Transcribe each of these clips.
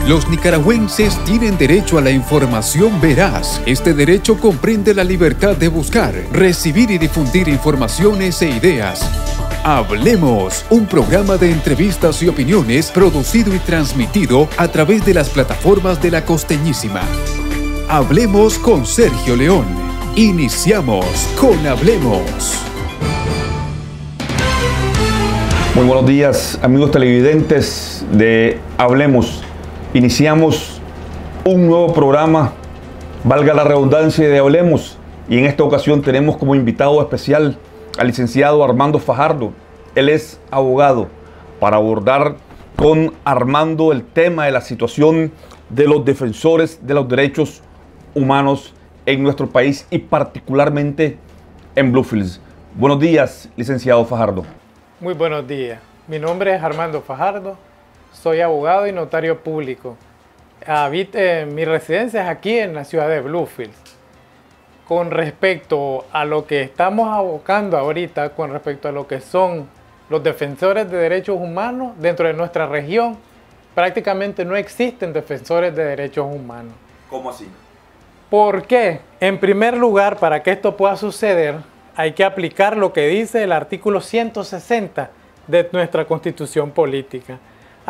Los nicaragüenses tienen derecho a la información veraz. Este derecho comprende la libertad de buscar, recibir y difundir informaciones e ideas. Hablemos, un programa de entrevistas y opiniones producido y transmitido a través de las plataformas de La Costeñísima. Hablemos con Sergio León. Iniciamos con Hablemos. Muy buenos días, amigos televidentes de Hablemos. Iniciamos un nuevo programa, valga la redundancia, de Hablemos, y en esta ocasión tenemos como invitado especial al licenciado Armando Fajardo. Él es abogado, para abordar con Armando el tema de la situación de los defensores de los derechos humanos en nuestro país y particularmente en Bluefields. Buenos días, licenciado Fajardo. Muy buenos días. Mi nombre es Armando Fajardo. Soy abogado y notario público. Mi residencia es aquí en la ciudad de Bluefields. Con respecto a lo que estamos abocando ahorita, con respecto a lo que son los defensores de derechos humanos dentro de nuestra región, prácticamente no existen defensores de derechos humanos. ¿Cómo así? ¿Por qué? En primer lugar, para que esto pueda suceder, hay que aplicar lo que dice el artículo 160 de nuestra Constitución Política.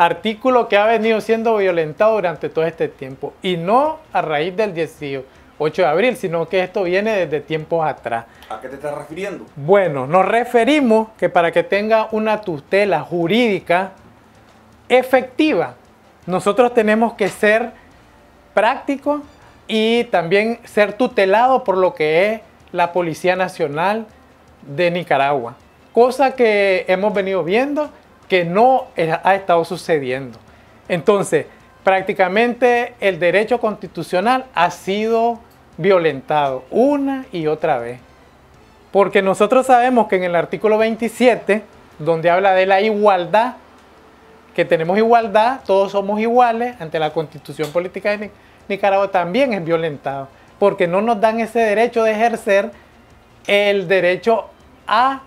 Artículo que ha venido siendo violentado durante todo este tiempo, y no a raíz del 18 de abril, sino que esto viene desde tiempos atrás. ¿A qué te estás refiriendo? Bueno, nos referimos que para que tenga una tutela jurídica efectiva, nosotros tenemos que ser prácticos y también ser tutelados por lo que es la Policía Nacional de Nicaragua, cosa que hemos venido viendo que no ha estado sucediendo. Entonces, prácticamente el derecho constitucional ha sido violentado una y otra vez. Porque nosotros sabemos que en el artículo 27, donde habla de la igualdad, que tenemos igualdad, todos somos iguales ante la Constitución Política de Nicaragua, también es violentado, porque no nos dan ese derecho de ejercer el derecho a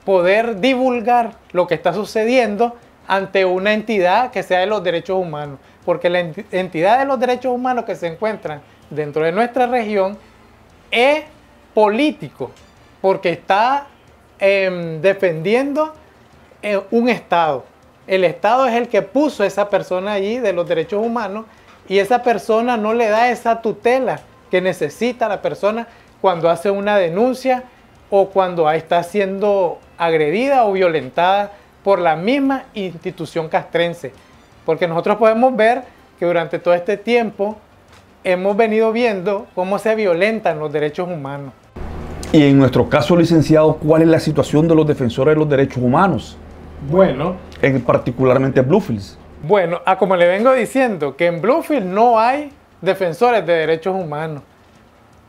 poder divulgar lo que está sucediendo ante una entidad que sea de los derechos humanos, porque la entidad de los derechos humanos que se encuentran dentro de nuestra región es político, porque está defendiendo un Estado. El Estado es el que puso a esa persona allí de los derechos humanos, y esa persona no le da esa tutela que necesita la persona cuando hace una denuncia o cuando está siendo agredida o violentada por la misma institución castrense. Porque nosotros podemos ver que durante todo este tiempo hemos venido viendo cómo se violentan los derechos humanos. Y en nuestro caso, licenciado, ¿cuál es la situación de los defensores de los derechos humanos? Bueno, Particularmente Bluefields. Bueno, como le vengo diciendo, que en Bluefields no hay defensores de derechos humanos.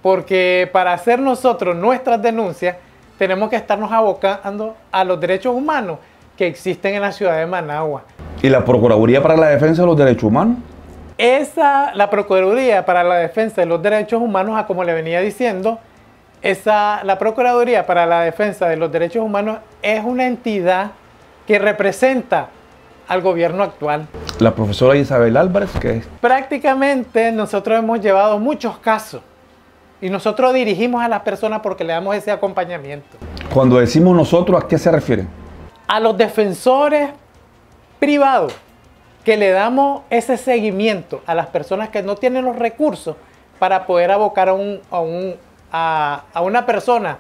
Porque para hacer nosotros nuestras denuncias, tenemos que estarnos abocando a los derechos humanos que existen en la ciudad de Managua. ¿Y la Procuraduría para la Defensa de los Derechos Humanos? La Procuraduría para la Defensa de los Derechos Humanos, como le venía diciendo, la Procuraduría para la Defensa de los Derechos Humanos es una entidad que representa al gobierno actual. La profesora Isabel Álvarez, ¿qué es? Prácticamente nosotros hemos llevado muchos casos y nosotros dirigimos a las personas porque le damos ese acompañamiento. Cuando decimos nosotros, ¿a qué se refiere? A los defensores privados, que le damos ese seguimiento a las personas que no tienen los recursos para poder abocar a una persona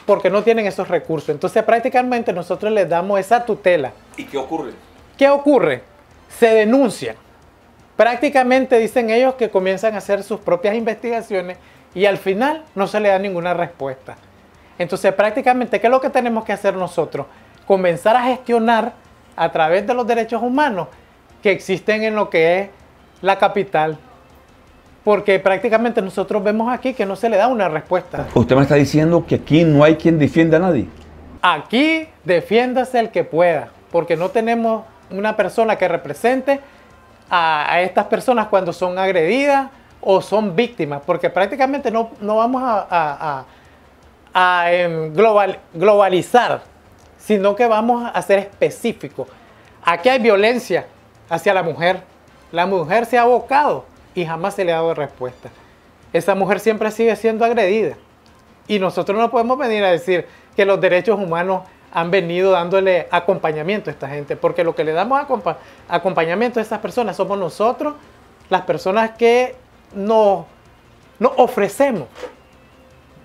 porque no tienen esos recursos. Entonces prácticamente nosotros les damos esa tutela. ¿Y qué ocurre? ¿Qué ocurre? Se denuncian. Prácticamente dicen ellos que comienzan a hacer sus propias investigaciones y al final no se le da ninguna respuesta. Entonces prácticamente, ¿qué es lo que tenemos que hacer nosotros? Comenzar a gestionar a través de los derechos humanos que existen en lo que es la capital. Porque prácticamente nosotros vemos aquí que no se le da una respuesta. Usted me está diciendo que aquí no hay quien defienda a nadie. Aquí defiéndase el que pueda, porque no tenemos una persona que represente a estas personas cuando son agredidas o son víctimas, porque prácticamente no vamos a globalizar, sino que vamos a ser específicos. Aquí hay violencia hacia la mujer, La mujer se ha abocado y jamás se le ha dado respuesta. Esa mujer siempre sigue siendo agredida. Y nosotros no podemos venir a decir que los derechos humanos han venido dándole acompañamiento a esta gente, porque lo que le damos acompañamiento a estas personas somos nosotros, las personas que nos ofrecemos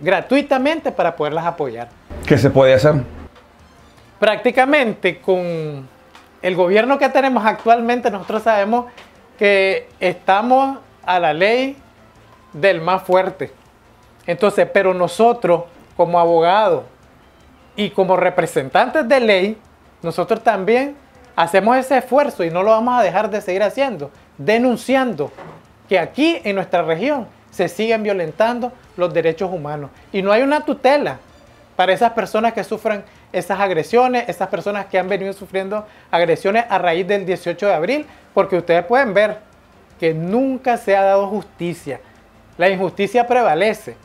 gratuitamente para poderlas apoyar. ¿Qué se puede hacer? Prácticamente con el gobierno que tenemos actualmente, nosotros sabemos que estamos a la ley del más fuerte. Entonces, pero nosotros como abogados y como representantes de ley, nosotros también hacemos ese esfuerzo y no lo vamos a dejar de seguir haciendo, denunciando que aquí en nuestra región se siguen violentando los derechos humanos y no hay una tutela para esas personas que sufran esas agresiones, esas personas que han venido sufriendo agresiones a raíz del 18 de abril, porque ustedes pueden ver que nunca se ha dado justicia. La injusticia prevalece.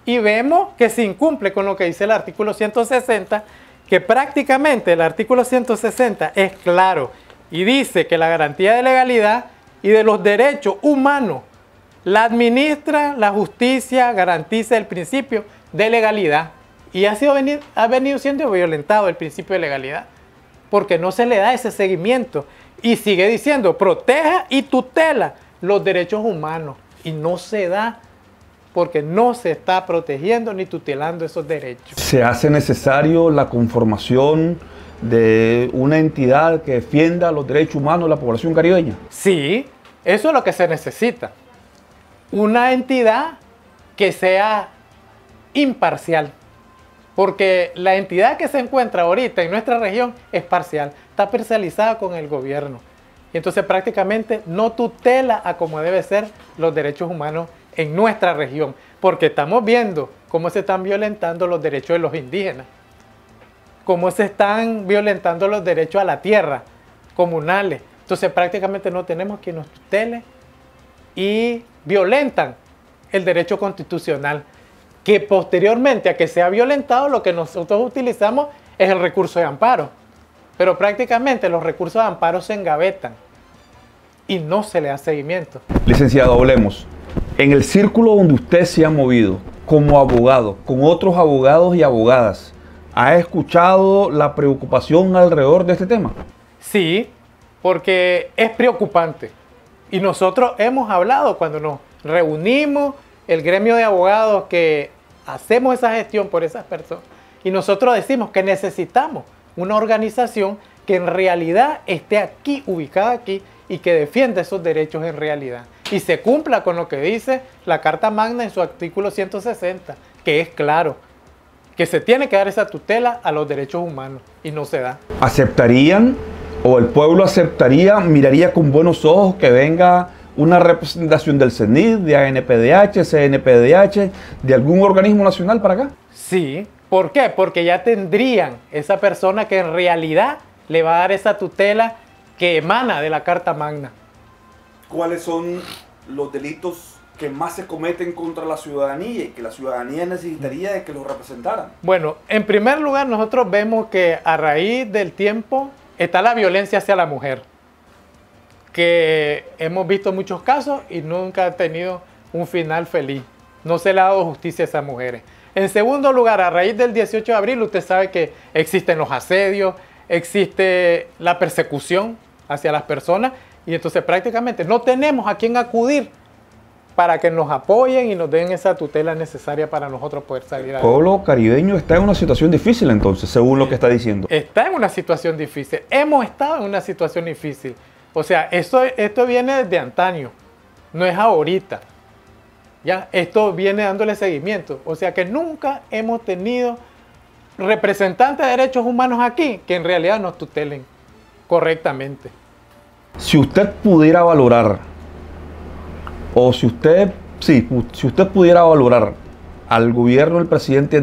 Y vemos que se incumple con lo que dice el artículo 160, que prácticamente el artículo 160 es claro y dice que la garantía de legalidad y de los derechos humanos la administra la justicia, garantiza el principio de legalidad. Y ha venido siendo violentado el principio de legalidad porque no se le da ese seguimiento. Y sigue diciendo, proteja y tutela los derechos humanos. Y no se da porque no se está protegiendo ni tutelando esos derechos. ¿Se hace necesario la conformación de una entidad que defienda los derechos humanos de la población caribeña? Sí, eso es lo que se necesita. Una entidad que sea imparcial. Porque la entidad que se encuentra ahorita en nuestra región es parcial, está parcializada con el gobierno. Y entonces prácticamente no tutela a como debe ser los derechos humanos en nuestra región, porque estamos viendo cómo se están violentando los derechos de los indígenas, cómo se están violentando los derechos a la tierra comunales. Entonces prácticamente no tenemos quien nos tutele y violentan el derecho constitucional, que posteriormente a que se ha violentado lo que nosotros utilizamos es el recurso de amparo, pero prácticamente los recursos de amparo se engavetan y no se le da seguimiento. Licenciado, hablemos. En el círculo donde usted se ha movido como abogado, con otros abogados y abogadas, ¿ha escuchado la preocupación alrededor de este tema? Sí, porque es preocupante. Y nosotros hemos hablado cuando nos reunimos, el gremio de abogados que hacemos esa gestión por esas personas, y nosotros decimos que necesitamos una organización que en realidad esté aquí, ubicada aquí, y que defienda esos derechos en realidad. Y se cumpla con lo que dice la Carta Magna en su artículo 160, que es claro, que se tiene que dar esa tutela a los derechos humanos, y no se da. ¿Aceptarían o el pueblo aceptaría, miraría con buenos ojos que venga una representación del CENID, de ANPDH, CNPDH, de algún organismo nacional para acá? Sí. ¿Por qué? Porque ya tendrían esa persona que en realidad le va a dar esa tutela que emana de la Carta Magna. ¿Cuáles son los delitos que más se cometen contra la ciudadanía y que la ciudadanía necesitaría de que los representaran? Bueno, en primer lugar nosotros vemos que a raíz del tiempo está la violencia hacia la mujer, que hemos visto muchos casos y nunca ha tenido un final feliz. No se le ha dado justicia a esas mujeres. En segundo lugar, a raíz del 18 de abril, usted sabe que existen los asedios, existe la persecución hacia las personas y entonces prácticamente no tenemos a quién acudir para que nos apoyen y nos den esa tutela necesaria para nosotros poder salir adelante. El pueblo caribeño está en una situación difícil entonces, según lo que está diciendo. Está en una situación difícil. Hemos estado en una situación difícil. O sea, esto viene desde antaño, no es ahorita. ¿Ya? Esto viene dándole seguimiento. O sea que nunca hemos tenido representantes de derechos humanos aquí que en realidad nos tutelen correctamente. Si usted pudiera valorar, o si usted pudiera valorar al gobierno del presidente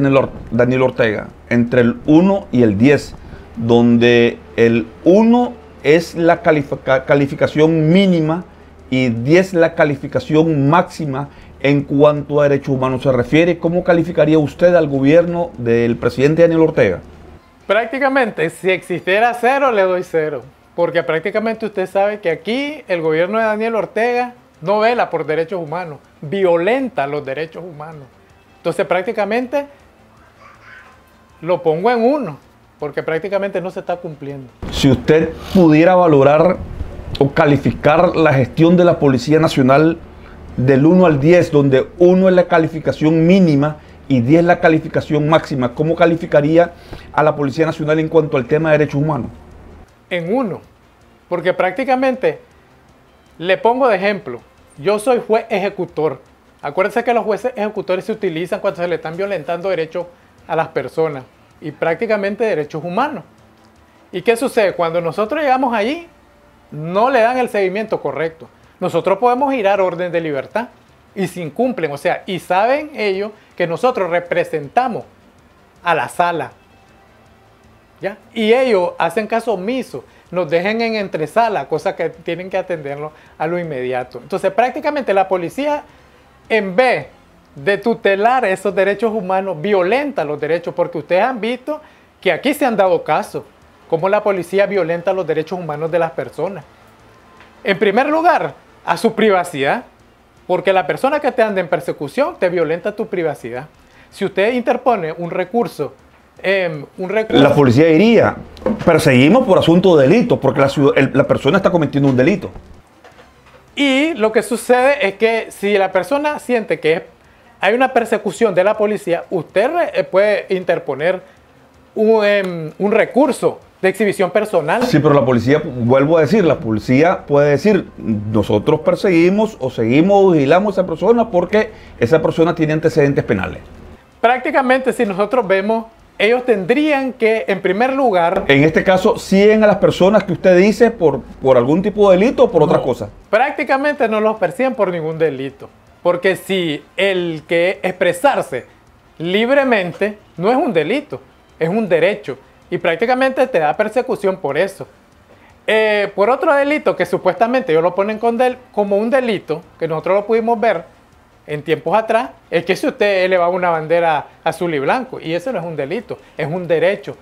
Daniel Ortega entre el 1 y el 10, donde el 1 es la calificación mínima y 10 la calificación máxima en cuanto a derechos humanos se refiere, ¿cómo calificaría usted al gobierno del presidente Daniel Ortega? Prácticamente, si existiera 0, le doy 0. porque prácticamente usted sabe que aquí el gobierno de Daniel Ortega no vela por derechos humanos, violenta los derechos humanos. Entonces prácticamente lo pongo en 1, porque prácticamente no se está cumpliendo. Si usted pudiera valorar o calificar la gestión de la Policía Nacional del 1 al 10, donde 1 es la calificación mínima y 10 la calificación máxima, ¿cómo calificaría a la Policía Nacional en cuanto al tema de derechos humanos? En 1, porque prácticamente, le pongo de ejemplo, yo soy juez ejecutor. Acuérdense que los jueces ejecutores se utilizan cuando se le están violentando derechos a las personas y prácticamente derechos humanos. ¿Y qué sucede? Cuando nosotros llegamos allí, no le dan el seguimiento correcto. Nosotros podemos girar orden de libertad y se incumplen, o sea, y saben ellos que nosotros representamos a la sala, ¿ya? Y ellos hacen caso omiso, nos dejan en entresala, cosa que tienen que atenderlo a lo inmediato. Entonces, prácticamente la policía, en vez de tutelar esos derechos humanos, violenta los derechos, porque ustedes han visto que aquí se han dado casos, cómo la policía violenta los derechos humanos de las personas. En primer lugar, a su privacidad, porque la persona que te anda en persecución te violenta tu privacidad. Si usted interpone un recurso, la policía diría, perseguimos por asunto de delito, porque la persona está cometiendo un delito. Y lo que sucede es que si la persona siente que hay una persecución de la policía, usted puede interponer un recurso de exhibición personal. Sí, pero la policía, vuelvo a decir, la policía puede decir, nosotros perseguimos o seguimos o vigilamos a esa persona porque esa persona tiene antecedentes penales. Prácticamente, si nosotros vemos, ellos tendrían que, en primer lugar... En este caso, siguen a las personas que usted dice por algún tipo de delito o por otra cosa. Prácticamente no los persiguen por ningún delito. Porque si el que expresarse libremente no es un delito, es un derecho. Y prácticamente te da persecución por eso. Por otro delito que supuestamente ellos lo ponen como un delito, que nosotros lo pudimos ver en tiempos atrás, es que si usted eleva una bandera azul y blanco, y eso no es un delito, es un derecho.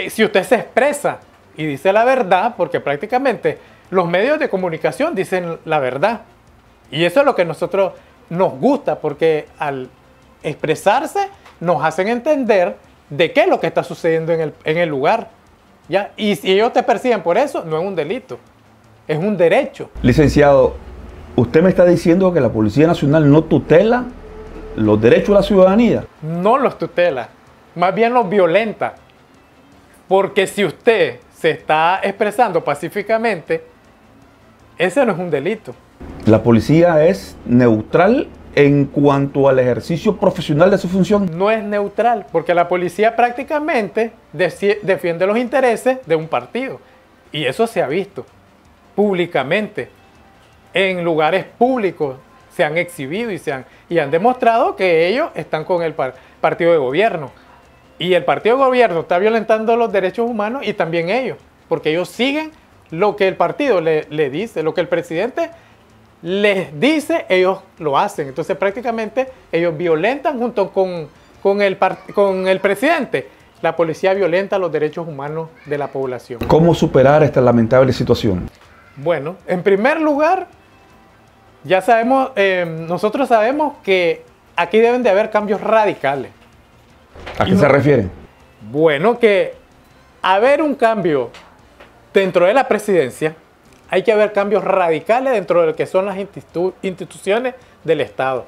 Si usted se expresa y dice la verdad, porque prácticamente los medios de comunicación dicen la verdad. Y eso es lo que a nosotros nos gusta, porque al expresarse nos hacen entender de qué es lo que está sucediendo en el lugar, ¿ya? Y si ellos te persiguen por eso, no es un delito, es un derecho. Licenciado, usted me está diciendo que la Policía Nacional no tutela los derechos de la ciudadanía. No los tutela, más bien los violenta. Porque si usted se está expresando pacíficamente, ese no es un delito. La policía es neutral en cuanto al ejercicio profesional de su función. No es neutral, porque la policía prácticamente defiende los intereses de un partido. Y eso se ha visto públicamente. En lugares públicos se han exhibido y han demostrado que ellos están con el partido de gobierno. Y el partido de gobierno está violentando los derechos humanos y también ellos, porque ellos siguen lo que el partido le dice, lo que el presidente les dice, ellos lo hacen. Entonces prácticamente ellos violentan junto con el presidente. La policía violenta los derechos humanos de la población. ¿Cómo superar esta lamentable situación? Bueno, en primer lugar, ya sabemos, nosotros sabemos que aquí deben de haber cambios radicales. ¿A qué se refiere? Bueno, que haber un cambio dentro de la presidencia, hay que haber cambios radicales dentro de lo que son las instituciones del Estado,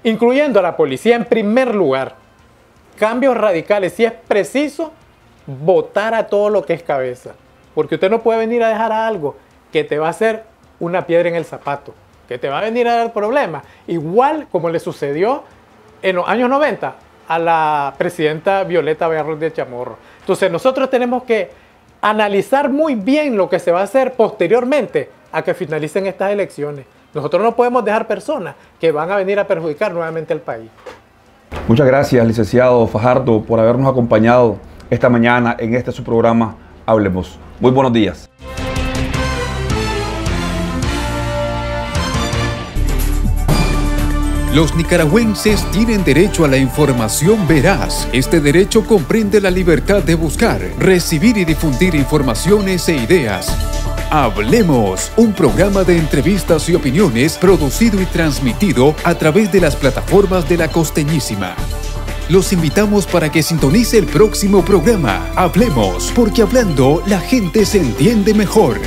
incluyendo a la policía en primer lugar. Cambios radicales, si es preciso, votar a todo lo que es cabeza. Porque usted no puede venir a dejar algo que te va a hacer una piedra en el zapato, que te va a venir a dar problemas. Igual como le sucedió en los años 90 a la presidenta Violeta Barros de Chamorro. Entonces nosotros tenemos que analizar muy bien lo que se va a hacer posteriormente a que finalicen estas elecciones. Nosotros no podemos dejar personas que van a venir a perjudicar nuevamente al país. Muchas gracias, licenciado Fajardo, por habernos acompañado esta mañana en su programa Hablemos. Muy buenos días. Los nicaragüenses tienen derecho a la información veraz. Este derecho comprende la libertad de buscar, recibir y difundir informaciones e ideas. Hablemos, un programa de entrevistas y opiniones producido y transmitido a través de las plataformas de La Costeñísima. Los invitamos para que sintonice el próximo programa. Hablemos, porque hablando la gente se entiende mejor.